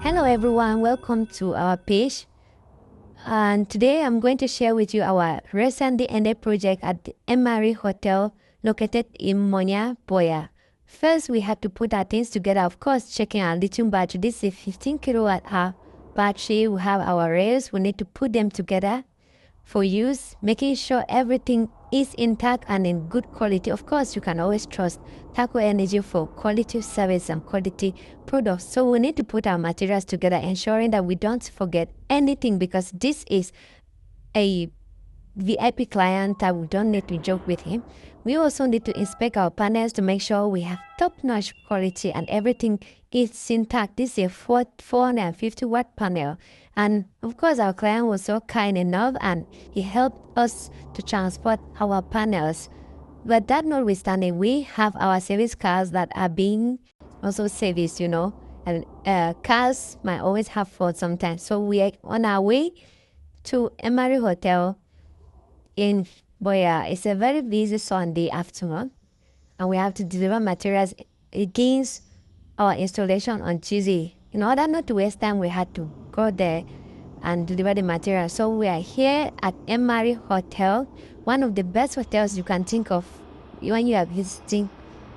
Hello everyone, welcome to our page. And today I'm going to share with you our recently ended project at the EMMARIE Hotel located in Buea. First, we had to put our things together, of course, checking our lithium battery. This is a 15 kilowatt hour battery. We have our rails. We need to put them together for use, making sure everything is intact and in good quality. Of course, you can always trust TakuEnergy for quality service and quality products. So we need to put our materials together, ensuring that we don't forget anything, because this is a VIP client that we don't need to joke with him. We also need to inspect our panels to make sure we have top-notch quality and everything is intact. This is a 450 watt panel. And of course, our client was so kind enough and he helped us to transport our panels. But that notwithstanding, we have our service cars that are being also serviced, and cars might always have fault sometimes. So we are on our way to EMMARIE Hotel in Buea. It's a very busy Sunday afternoon, and we have to deliver materials against our installation on Tuesday. In order not to waste time, we had to go there and deliver the material. So we are here at EMMARIE Hotel, one of the best hotels you can think of when you are visiting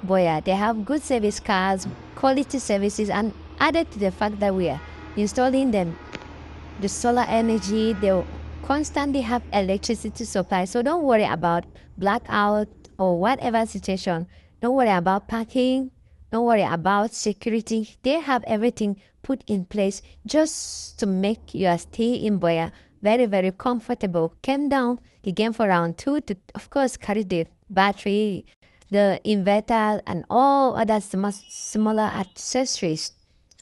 Buea. They have good service cars, quality services, and added to the fact that we are installing them the solar energy, they'll constantly have electricity supply. So don't worry about blackout or whatever situation. Don't worry about parking. Don't worry about security. They have everything put in place just to make your stay in Buea very, very comfortable. Came down again for round 2 to, of course, carry the battery, the inverter, and all other similar accessories.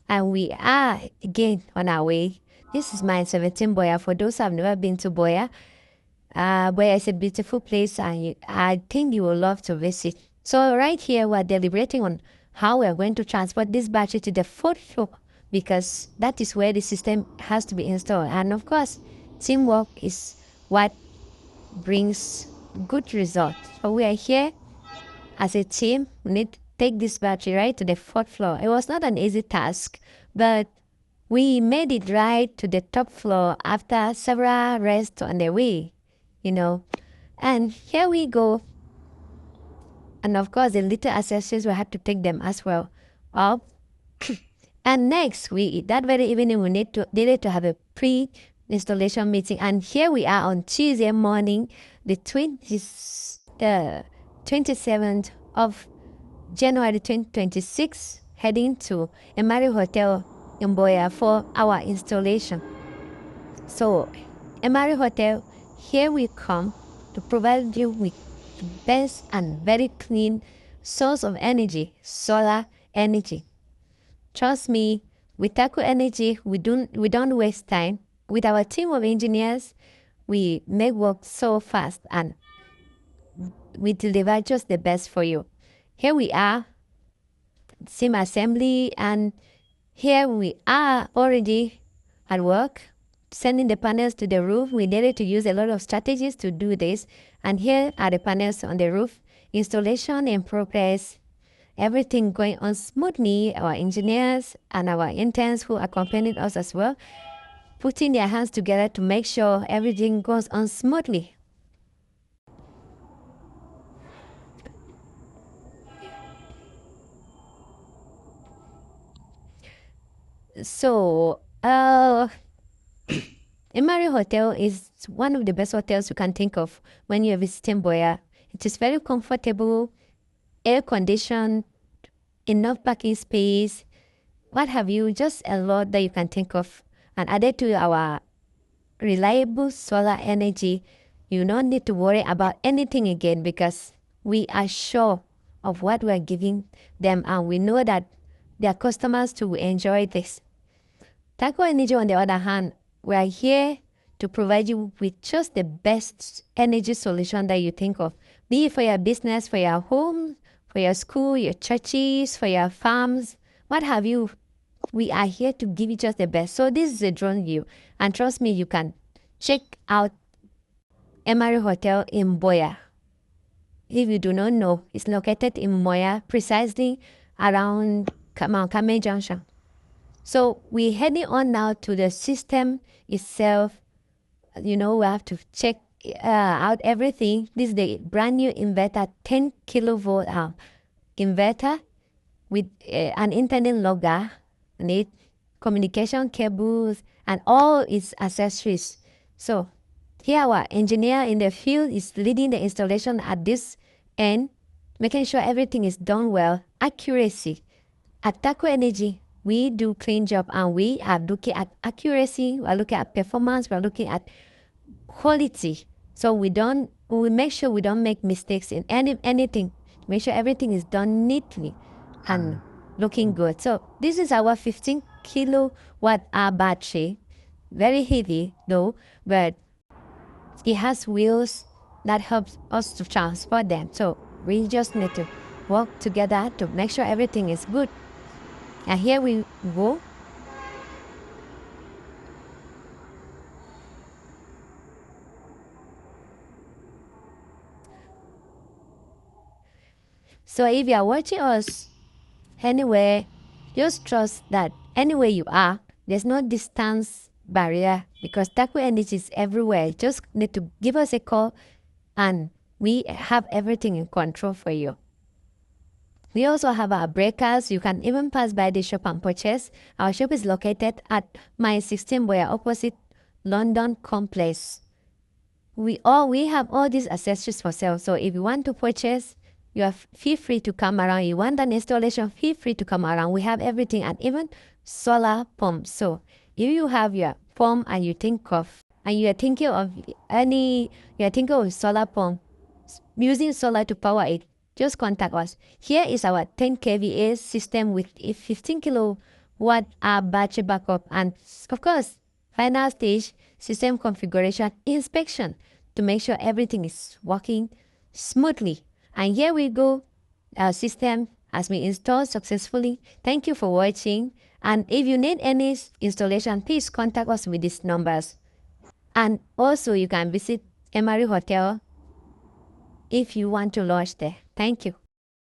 And we are again on our way. This is mile 17 Buea. For those who have never been to Buea, Buea is a beautiful place and I think you will love to visit. So right here, we're deliberating on how we're going to transport this battery to the 4th floor, because that is where the system has to be installed. And of course, teamwork is what brings good results. So we are here as a team. We need to take this battery right to the 4th floor. It was not an easy task, but we made it right to the top floor after several rests on the way, And here we go. And of course, the little accessories, we had to take them as well up. And next, that very evening, we needed to have a pre-installation meeting. And here we are on Tuesday morning, the 27th of January 2026, heading to EMMARIE Hotel in Buea for our installation. So, EMMARIE Hotel, here we come to provide you with the best and very clean source of energy, solar energy. Trust me, with TakuEnergy, we don't waste time. With our team of engineers, we make work so fast and we deliver just the best for you. Here we are, same assembly, and here we are already at work, sending the panels to the roof. We needed to use a lot of strategies to do this. And here are the panels on the roof. Installation in progress. Everything going on smoothly. Our engineers and our interns who accompanied us as well, putting their hands together to make sure everything goes on smoothly. So, EMMARIE Hotel is one of the best hotels you can think of when you're visiting Buea. It is very comfortable, air-conditioned, enough parking space, what have you, just a lot that you can think of. And added to our reliable solar energy, you don't need to worry about anything again, because we are sure of what we're giving them and we know that their customers too will enjoy this. TakuEnergy, on the other hand, we are here to provide you with just the best energy solution that you think of, be it for your business, for your home, for your school, your churches, for your farms, what have you. We are here to give you just the best. So this is a drone view. And trust me, you can check out EMMARIE Hotel in Buea. If you do not know, it's located in Buea, precisely around Mt Karmel Junction. So we're heading on now to the system itself. We have to check out everything. This is the brand new inverter, 10 kilovolt inverter with an internet logger on it, communication cables, and all its accessories. So here our engineer in the field is leading the installation at this end, making sure everything is done well, accuracy. At TakuEnergy, we do clean job and we are looking at accuracy, we're looking at performance, we're looking at quality. So we make sure we don't make mistakes in anything. Make sure everything is done neatly and looking good. So this is our 15 kilowatt hour battery. Very heavy though, but it has wheels that helps us to transport them. So we just need to work together to make sure everything is good. And here we go. So if you are watching us anywhere, just trust that anywhere you are, there's no distance barrier because TakuEnergy is everywhere. Just need to give us a call and we have everything in control for you. We also have our breakers. You can even pass by the shop and purchase. Our shop is located at Mile 16 Buea, opposite London Complex. We have all these accessories for sale. So if you want to purchase, feel free to come around. You want an installation, feel free to come around. We have everything and even solar pumps. So if you have your pump and you think of, and you are thinking of solar pump, using solar to power it, just contact us. Here is our 10 kVA system with a 15 kilowatt hour battery backup and of course, final stage system configuration inspection to make sure everything is working smoothly. And here we go. Our system has been installed successfully. Thank you for watching. And if you need any installation, please contact us with these numbers. And also you can visit EMMARIE Hotel if you want to lodge there. Thank you.